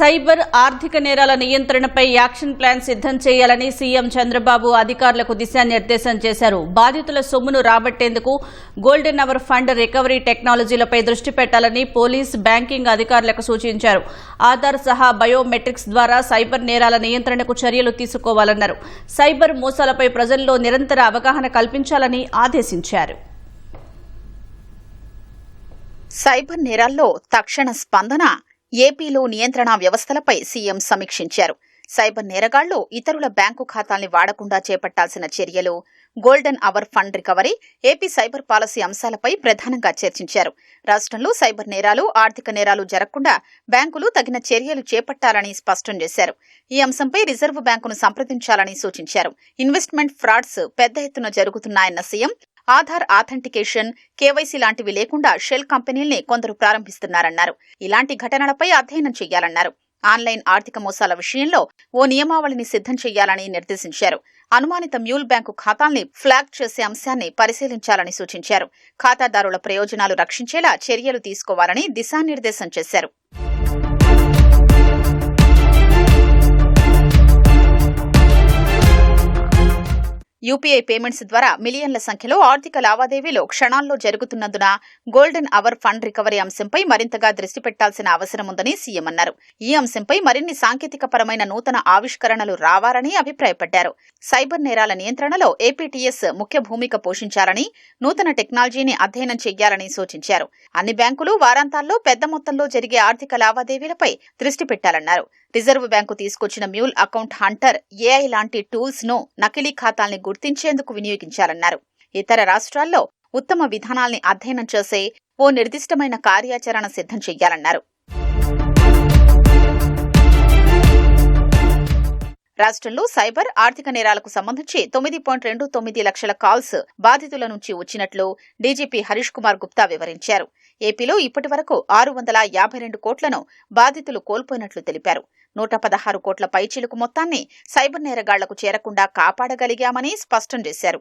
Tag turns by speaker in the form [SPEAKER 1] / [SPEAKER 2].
[SPEAKER 1] Cyber ఆర్థిక నేరాల నియంత్రణపై action plan సిద్ధం చేయాలని సీఎం చంద్రబాబు అధికారులకు దిశానిర్దేశం చేశారు. బాధితుల సొమ్మును రాబట్టేందుకు గోల్డెన్ అవర్ ఫండ్ రికవరీ టెక్నాలజీలపై దృష్టి పెట్టాలని పోలీస్, బ్యాంకింగ్ అధికారులకు సూచించారు. ఆధార్ సహా బయోమెట్రిక్స్ ద్వారా సైబర్ నేరాల నియంత్రణకు చర్యలు తీసుకోవాలన్నారు. సైబర్ మోసాలపై ప్రజల్లో నిరంతర అవగాహన కల్పించాలని ఆదేశించారు.
[SPEAKER 2] సైబర్ నేరాల్లో తక్షణ స్పందన. ఏపీలో నియంత్రణ వ్యవస్థలపై సీఎం సమీక్షించారు. సైబర్ నేరగాళ్లు ఇతరుల బ్యాంకు ఖాతాల్ని వాడకుండా చేపట్టాల్సిన చర్యలు, golden hour fund recovery, AP cyber policy అంశాలపై ప్రధానంగా చర్చించారు. రాష్ట్రంలో సైబర్ నేరాలు, ఆర్థిక నేరాలు జరగకుండా బ్యాంకులు తగిన చర్యలు చేపట్టాలని స్పష్టం చేశారు. ఈ అంశంపై రిజర్వ్ బ్యాంకును సంప్రదించాలని సూచించారు. ఇన్వెస్ట్మెంట్ ఫ్రాడ్స్ పెద్ద ఎత్తున జరుగుతున్నాయన్న సీఎం ఆధార్ ఆథెంటికేషన్, కేవైసీ లాంటివి లేకుండా షెల్ కంపెనీల్ని కొందరు ప్రారంభిస్తున్నారన్నారు. ఇలాంటి ఘటనలపై అధ్యయనం చేయాలన్నారు. ఆన్లైన్ ఆర్థిక మోసాల విషయంలో ఓ నియమావళిని సిద్ధం చేయాలని నిర్దేశించారు. అనుమానిత మ్యూల్ బ్యాంకు ఖాతాల్ని ఫ్లాగ్ చేసే అంశాన్ని పరిశీలించాలని సూచించారు. ఖాతాదారుల ప్రయోజనాలు రక్షించేలా చర్యలు తీసుకోవాలని దిశానిర్దేశం చేశారు. యూపీఐ పేమెంట్స్ ద్వారా మిలియన్ల సంఖ్యలో ఆర్థిక లావాదేవీలు క్షణాల్లో జరుగుతున్నందున గోల్డెన్ అవర్ ఫండ్ రికవరీ అంశంపై మరింతగా దృష్టి పెట్టాల్సిన అవసరం ఉందని సీఎం అన్నారు. ఈ అంశంపై మరిన్ని సాంకేతికపరమైన నూతన ఆవిష్కరణలు రావాలని అభిప్రాయపడ్డారు. సైబర్ నేరాల నియంత్రణలో ఏపీటీఎస్ ముఖ్య భూమిక పోషించాలని, నూతన టెక్నాలజీని అధ్యయనం చేయాలని సూచించారు. అన్ని బ్యాంకులు వారాంతాల్లో పెద్ద మొత్తంలో జరిగే ఆర్థిక లావాదేవీలపై దృష్టి పెట్టాలన్నారు. రిజర్వ్ బ్యాంకు తీసుకొచ్చిన మ్యూల్ అకౌంట్ హంటర్, ఏఐ లాంటి టూల్స్ ను నకిలీ ఖాతాల్ని గుర్తించేందుకు వినియోగించాలన్నారు. ఇతర రాష్ట్రాల్లో ఉత్తమ విధానాల్ని అధ్యయనం చేసే ఓ నిర్దిష్టమైన కార్యాచరణ సిద్ధం చేయాలన్నారు. రాష్ట్రంలో సైబర్ ఆర్థిక నేరాలకు సంబంధించి 9.29 లక్షల కాల్స్ బాధితుల నుంచి వచ్చినట్లు డీజీపీ హరీష్ కుమార్ గుప్తా వివరించారు. ఏపీలో ఇప్పటి వరకు 652 కోట్లను బాధితులు కోల్పోయినట్లు తెలిపారు. 116 కోట్ల పైచిలుకు మొత్తాన్ని సైబర్ నేరగాళ్లకు చేరకుండా కాపాడగలిగామని స్పష్టం చేశారు.